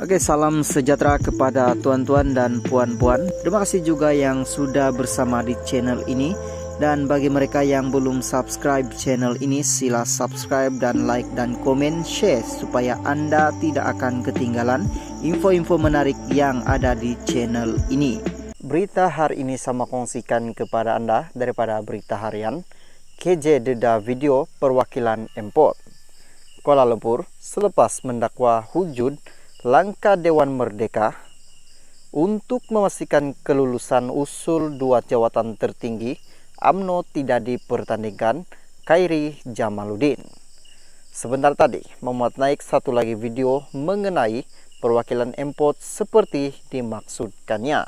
Oke, salam sejahtera kepada tuan-tuan dan puan-puan. Terima kasih juga yang sudah bersama di channel ini. Dan bagi mereka yang belum subscribe channel ini, sila subscribe dan like dan komen, share supaya Anda tidak akan ketinggalan info-info menarik yang ada di channel ini. Berita hari ini sama kongsikan kepada Anda daripada berita harian. KJ deda video perwakilan Empot. Kuala Lumpur selepas mendakwa Hujud langkah Dewan Merdeka untuk memastikan kelulusan usul 2 jawatan tertinggi UMNO tidak dipertandingkan, Khairi Jamaluddin. Sebentar tadi memuat naik satu lagi video mengenai perwakilan Empot seperti dimaksudkannya.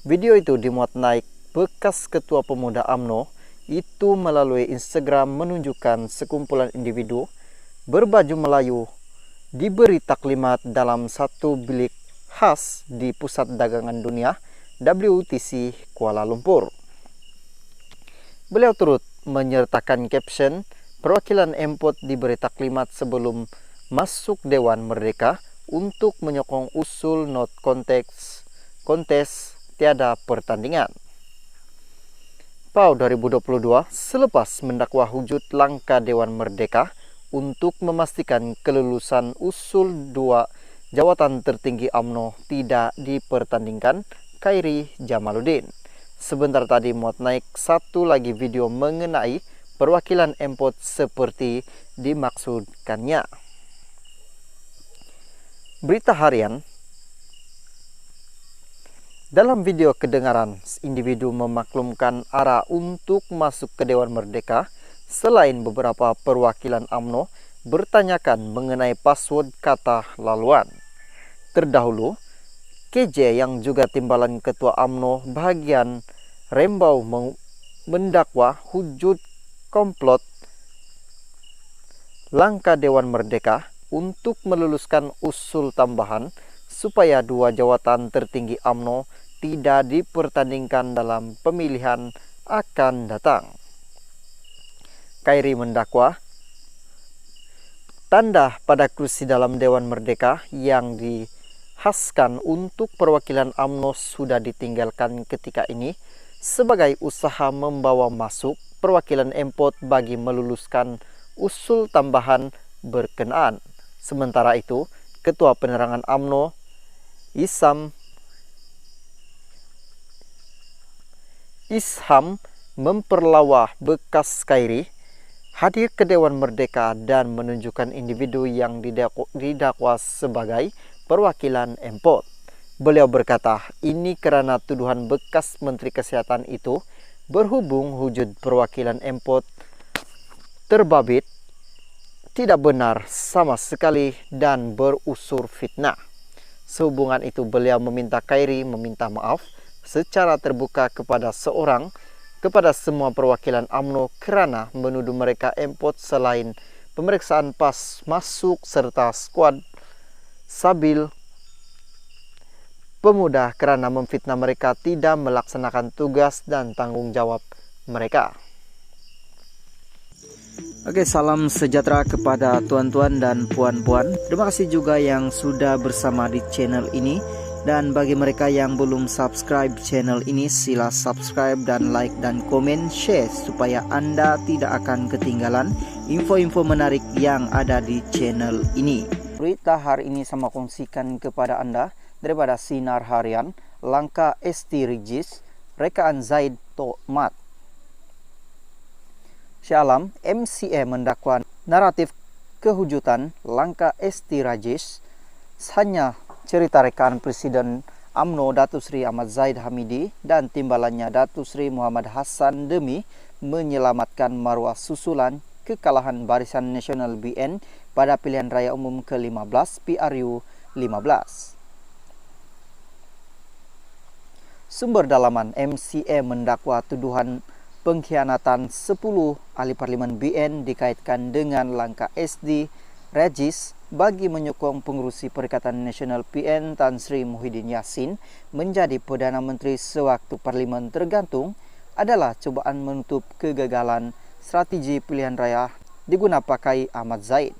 Video itu dimuat naik bekas Ketua Pemuda UMNO itu melalui Instagram menunjukkan sekumpulan individu berbaju Melayu diberi taklimat dalam satu bilik khas di Pusat Dagangan Dunia WTC Kuala Lumpur. Beliau turut menyertakan caption, perwakilan Empot diberi taklimat sebelum masuk Dewan Merdeka untuk menyokong usul not kontes tiada pertandingan. PAU 2022 selepas mendakwa Hujud langkah Dewan Merdeka untuk memastikan kelulusan usul 2 jawatan tertinggi UMNO tidak dipertandingkan, Khairi Jamaluddin. Sebentar tadi muat naik satu lagi video mengenai perwakilan Empot seperti dimaksudkannya. Berita harian. Dalam video kedengaran individu memaklumkan arah untuk masuk ke Dewan Merdeka. Selain beberapa perwakilan UMNO bertanyakan mengenai password kata laluan. Terdahulu, KJ yang juga timbalan Ketua UMNO bagian Rembau mendakwa Hujud komplot langkah Dewan Merdeka untuk meluluskan usul tambahan supaya 2 jawatan tertinggi UMNO tidak dipertandingkan dalam pemilihan akan datang. Khairi mendakwa tanda pada kursi dalam Dewan Merdeka yang dihaskan untuk perwakilan UMNO sudah ditinggalkan ketika ini sebagai usaha membawa masuk perwakilan Empot bagi meluluskan usul tambahan berkenaan. Sementara itu, Ketua Penerangan UMNO Isham memperlawah bekas Khairi hadir ke Dewan Merdeka dan menunjukkan individu yang didakwa sebagai perwakilan Empot. Beliau berkata, ini karena tuduhan bekas Menteri Kesehatan itu berhubung Hujud perwakilan Empot terbabit tidak benar sama sekali dan berusur fitnah. Sehubungan itu beliau meminta Khairi meminta maaf secara terbuka kepada semua perwakilan UMNO kerana menuduh mereka Empot selain pemeriksaan pas masuk serta skuad Sabil Pemuda kerana memfitnah mereka tidak melaksanakan tugas dan tanggung jawab mereka. Oke, salam sejahtera kepada tuan-tuan dan puan-puan. Terima kasih juga yang sudah bersama di channel ini. Dan bagi mereka yang belum subscribe channel ini, sila subscribe dan like dan komen, share supaya Anda tidak akan ketinggalan info-info menarik yang ada di channel ini. Berita hari ini sama kongsikan kepada Anda daripada Sinar Harian, langkah ST Regis, rekaan Zaid Tomat. Syalam, MCA mendakwa naratif kehujutan langkah ST Regis hanya cerita rekaan Presiden UMNO Datuk Seri Ahmad Zahid Hamidi dan timbalannya Datuk Seri Muhammad Hassan demi menyelamatkan maruah susulan kekalahan Barisan Nasional BN pada pilihan raya umum ke-15 PRU 15. Sumber dalaman MCA mendakwa tuduhan pengkhianatan 10 ahli parlimen BN dikaitkan dengan langkah SD Regis bagi menyokong pengurusi Perikatan Nasional PN Tan Sri Muhyiddin Yassin menjadi Perdana Menteri sewaktu parlimen tergantung adalah cubaan menutup kegagalan strategi pilihan raya diguna pakai Ahmad Zahid.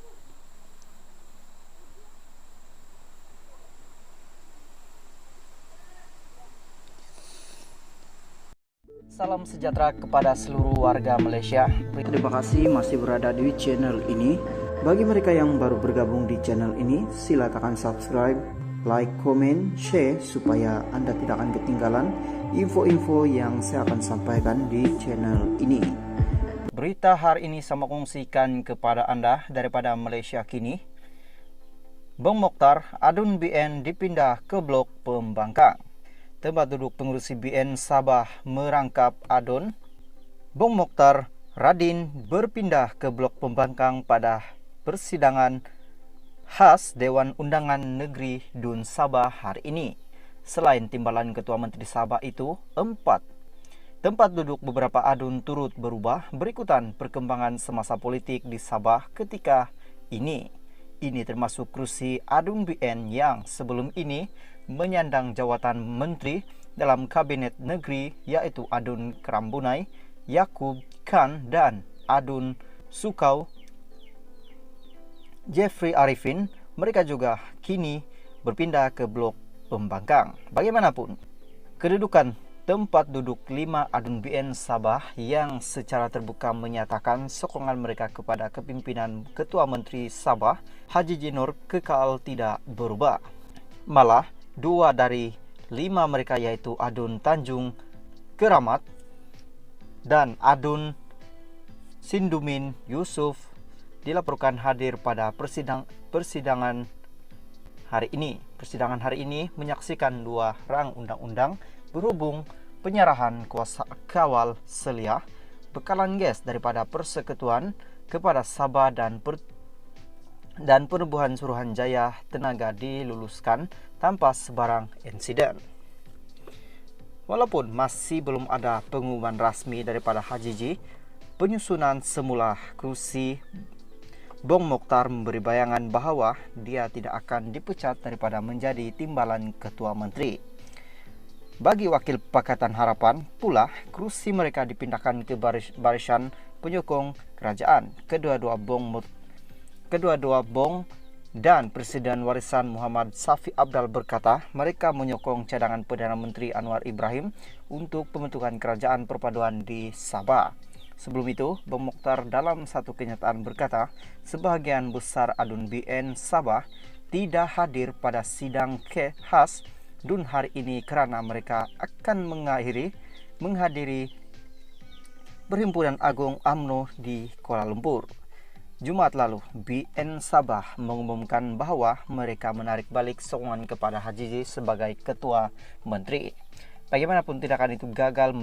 Salam sejahtera kepada seluruh warga Malaysia. Terima kasih masih berada di channel ini. Bagi mereka yang baru bergabung di channel ini, sila tekan subscribe, like, komen, share supaya Anda tidak akan ketinggalan info-info yang saya akan sampaikan di channel ini. Berita hari ini saya kongsikan kepada Anda daripada Malaysia kini. Bong Mokhtar, Adun BN dipindah ke blok Pembangkang. Tempat duduk pengurusi BN Sabah merangkap Adun. Bong Mokhtar Radin berpindah ke blok Pembangkang pada persidangan khas Dewan Undangan Negeri Dun Sabah hari ini. Selain timbalan Ketua Menteri Sabah itu, 4 tempat duduk beberapa Adun turut berubah berikutan perkembangan semasa politik di Sabah ketika ini. Ini termasuk kursi Adun BN yang sebelum ini menyandang jawatan menteri dalam kabinet negeri, yaitu Adun Kerambunai, Yakub Khan dan Adun Sukau Jeffrey Arifin. Mereka juga kini berpindah ke blok Pembangkang. Bagaimanapun, kedudukan tempat duduk 5 Adun BN Sabah yang secara terbuka menyatakan sokongan mereka kepada kepimpinan Ketua Menteri Sabah Haji Jinur kekal tidak berubah. Malah 2 dari 5 mereka, yaitu Adun Tanjung Keramat dan Adun Sindumin Yusuf, dilaporkan hadir pada persidangan hari ini. Persidangan hari ini menyaksikan 2 rang undang-undang berhubung penyerahan kuasa kawal selia bekalan gas daripada Persekutuan kepada Sabah dan Penubuhan Suruhanjaya Tenaga diluluskan tanpa sebarang insiden. Walaupun masih belum ada pengumuman rasmi daripada Haji Ji, penyusunan semula kursi Bong Mokhtar memberi bayangan bahawa dia tidak akan dipecat daripada menjadi timbalan Ketua Menteri. Bagi wakil Pakatan Harapan pula, kursi mereka dipindahkan ke barisan penyokong kerajaan. Kedua-dua Bong dan Presiden Warisan Muhammad Safi Abdal berkata mereka menyokong cadangan Perdana Menteri Anwar Ibrahim untuk pembentukan kerajaan perpaduan di Sabah. Sebelum itu, Bong Mokhtar dalam satu kenyataan berkata sebahagian besar Adun BN Sabah tidak hadir pada sidang khas Dun hari ini kerana mereka akan menghadiri Perhimpunan Agung UMNO di Kuala Lumpur. Jumaat lalu, BN Sabah mengumumkan bahawa mereka menarik balik sokongan kepada Haji Ji sebagai Ketua Menteri. Bagaimanapun tindakan itu gagal